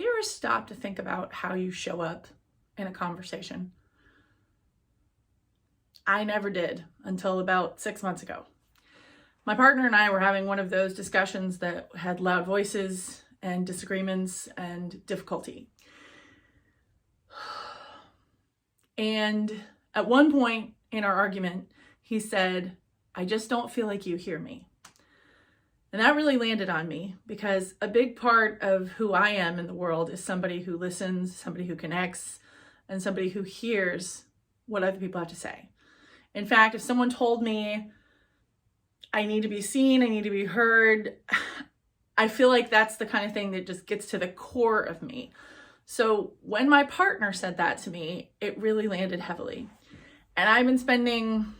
you ever stop to think about how you show up in a conversation? I never did until about 6 months ago. My partner and I were having one of those discussions that had loud voices and disagreements and difficulty. And at one point in our argument, he said, "I just don't feel like you hear me." And that really landed on me because a big part of who I am in the world is somebody who listens, somebody who connects, and somebody who hears what other people have to say. In fact, if someone told me I need to be seen, I need to be heard, I feel like that's the kind of thing that just gets to the core of me. So when my partner said that to me, it really landed heavily. And I've been spending,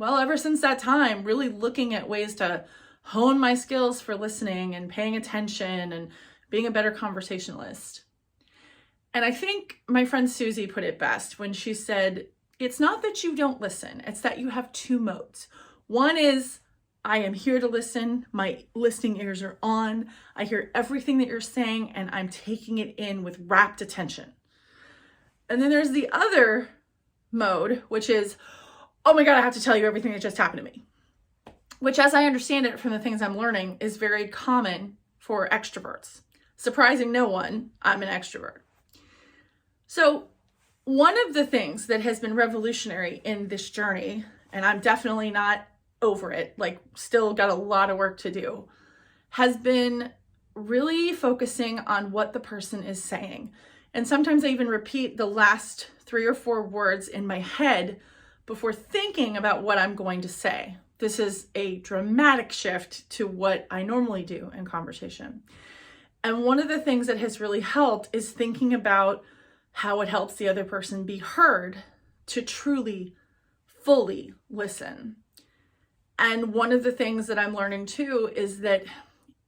ever since that time, really looking at ways to hone my skills for listening and paying attention and being a better conversationalist. And I think my friend Susie put it best when she said, it's not that you don't listen, it's that you have two modes. One is, I am here to listen, my listening ears are on, I hear everything that you're saying, and I'm taking it in with rapt attention. And then there's the other mode, which is, oh my God, I have to tell you everything that just happened to me. Which, as I understand it from the things I'm learning, is very common for extroverts. Surprising no one, I'm an extrovert. So one of the things that has been revolutionary in this journey, and I'm definitely not over it, still got a lot of work to do, has been really focusing on what the person is saying. And sometimes I even repeat the last 3 or 4 words in my head before thinking about what I'm going to say. This is a dramatic shift to what I normally do in conversation. And one of the things that has really helped is thinking about how it helps the other person be heard to truly, fully listen. And one of the things that I'm learning too is that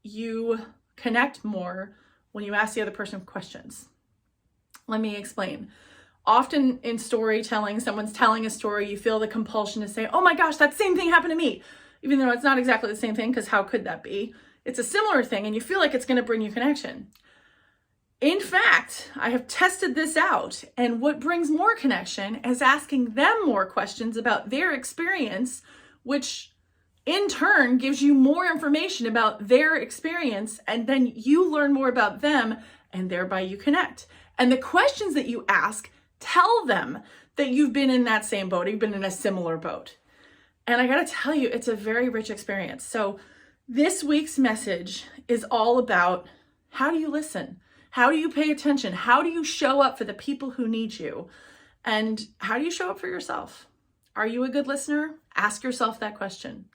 you connect more when you ask the other person questions. Let me explain. Often in storytelling, someone's telling a story, you feel the compulsion to say, oh my gosh, that same thing happened to me. Even though it's not exactly the same thing, because how could that be? It's a similar thing and you feel like it's going to bring you connection. In fact, I have tested this out, and what brings more connection is asking them more questions about their experience, which in turn gives you more information about their experience, and then you learn more about them, and thereby you connect. And the questions that you ask tell them that you've been in that same boat, you've been in a similar boat. And I gotta tell you, it's a very rich experience. So this week's message is all about, how do you listen? How do you pay attention? How do you show up for the people who need you? And how do you show up for yourself? Are you a good listener? Ask yourself that question.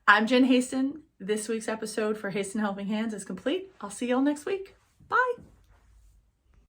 I'm Jen Haston. This week's episode for Haston Helping Hands is complete. I'll see y'all next week. Bye.